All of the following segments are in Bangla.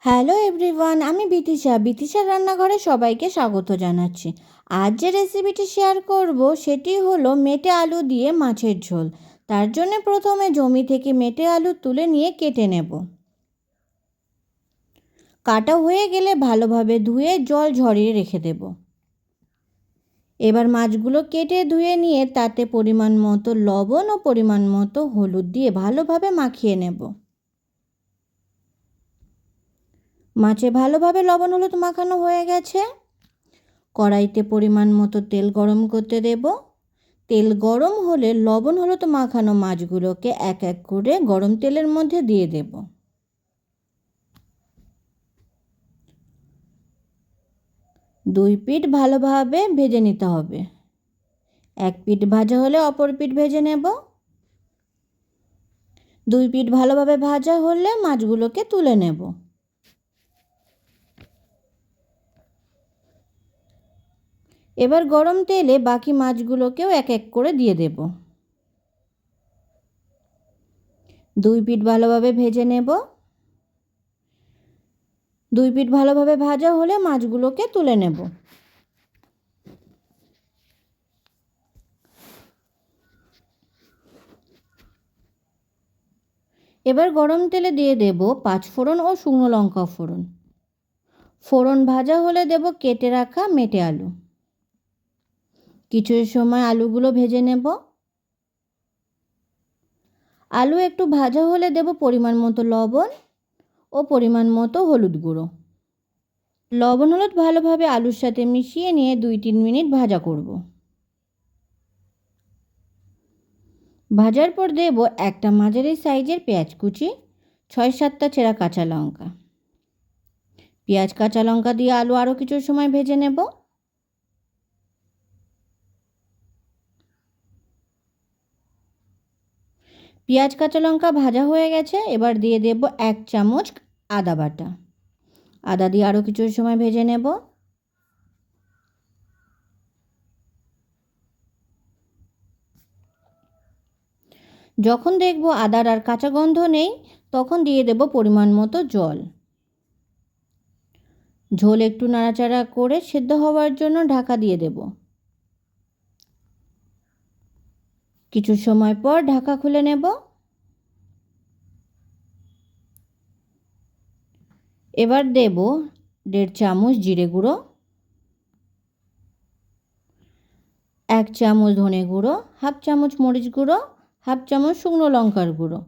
হ্যালো এভরিওয়ান, আমি বিতিশার রান্নাঘরে সবাইকে স্বাগত জানাচ্ছি। আজ যে রেসিপিটি শেয়ার করব সেটি হলো মেটে আলু দিয়ে মাছের ঝোল। তার জন্য প্রথমে জমি থেকে মেটে আলু তুলে নিয়ে কেটে নেব। কাটা হয়ে গেলে ভালোভাবে ধুয়ে জল ঝরিয়ে রেখে দেব। এবার মাছগুলো কেটে ধুয়ে নিয়ে তাতে পরিমাণ মতো লবণ ও পরিমাণ মতো হলুদ দিয়ে ভালোভাবে মাখিয়ে নেব। মাছে ভালোভাবে লবণ হলুদ মাখানো হয়ে গেছে। কড়াইতে পরিমাণ মতো তেল গরম করতে দেব। তেল গরম হলে লবণ হলুদ মাখানো মাছগুলোকে এক এক করে গরম তেলের মধ্যে দিয়ে দেব। দুই পিঠ ভালোভাবে ভেজে নিতে হবে। এক পিঠ ভাজা হলে অপর পিঠ ভেজে নেব। দুই পিঠ ভালোভাবে ভাজা হলে মাছগুলোকে তুলে নেব। এবার গরম তেলে বাকি মাছগুলোকেও এক এক করে দিয়ে দেব। দুই পিঠ ভালোভাবে ভেজে নেব। দুই পিঠ ভালোভাবে ভাজা হলে মাছগুলোকে তুলে নেব। এবার গরম তেলে দিয়ে দেব পাঁচফোড়ন ও শুকনো লঙ্কা ফোড়ন। ফোড়ন ভাজা হলে দেব কেটে রাখা মেটে আলু। কিছু সময় আলুগুলো ভেজে নেব। আলু একটু ভাজা হলে দেব পরিমাণ মতো লবণ ও পরিমাণ মতো হলুদ গুঁড়ো। লবণ হলুদ ভালোভাবে আলুর সাথে মিশিয়ে নিয়ে 2-3 মিনিট ভাজা করব। ভাজার পর দেব একটা মাঝারি সাইজের পেঁয়াজ কুচি, 6-7টা চেরা কাঁচা লঙ্কা। পেঁয়াজ কাঁচা লঙ্কা দিয়ে আলু আরও কিছু সময় ভেজে নেব। পেঁয়াজ কাঁচা লঙ্কা ভাজা হয়ে গেছে। এবার দিয়ে দেব 1 চামচ আদা বাটা। আদা দিয়ে আরও কিছু সময় ভেজে নেব। যখন দেখব আদার আর কাঁচা গন্ধ নেই তখন দিয়ে দেব পরিমাণ মতো জল। ঝোল একটু নাড়াচাড়া করে সেদ্ধ হওয়ার জন্য ঢাকা দিয়ে দেব। কিছু সময় পর ঢাকা খুলে নেব। এবার দেব 1.5 চামচ জিরে গুঁড়ো, 1 চামচ ধনে গুঁড়ো, হাফ চামচ মরিচ গুঁড়ো, হাফ চামচ শুকনো লঙ্কার গুঁড়ো।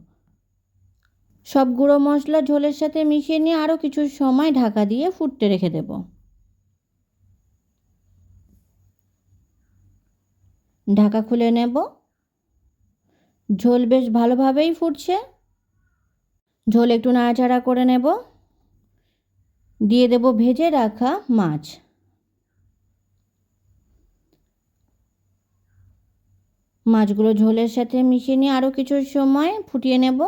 সব গুঁড়ো মশলা ঝোলের সাথে মিশিয়ে নিয়ে আরও কিছু সময় ঢাকা দিয়ে ফুটতে রেখে দেব। ঢাকা খুলে নেব। ঝোল বেশ ভালোভাবেই ফুটছে। ঝোল একটু নাড়াচাড়া করে নেব। দিয়ে দেব ভেজে রাখা মাছ। মাছগুলো ঝোলের সাথে মিশিয়ে নিয়ে আরও কিছু সময় ফুটিয়ে নেব।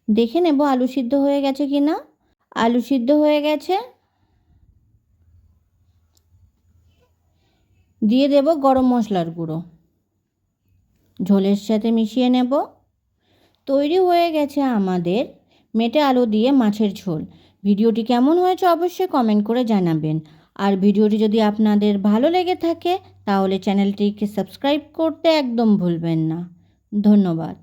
দেখে নেব আলু সিদ্ধ হয়ে গেছে কি না। আলু সিদ্ধ হয়ে গেছে। দিয়ে দেব গরম মশলার গুঁড়ো। ঝোলের সাথে মিশিয়ে নেব। তৈরি হয়ে গেছে আমাদের মেটে আলু দিয়ে মাছের ঝোল। ভিডিওটি কেমন হয়েছে অবশ্যই কমেন্ট করে জানাবেন। আর ভিডিওটি যদি আপনাদের ভালো লেগে থাকে তাহলে চ্যানেলটিকে সাবস্ক্রাইব করতে একদম ভুলবেন না। ধন্যবাদ।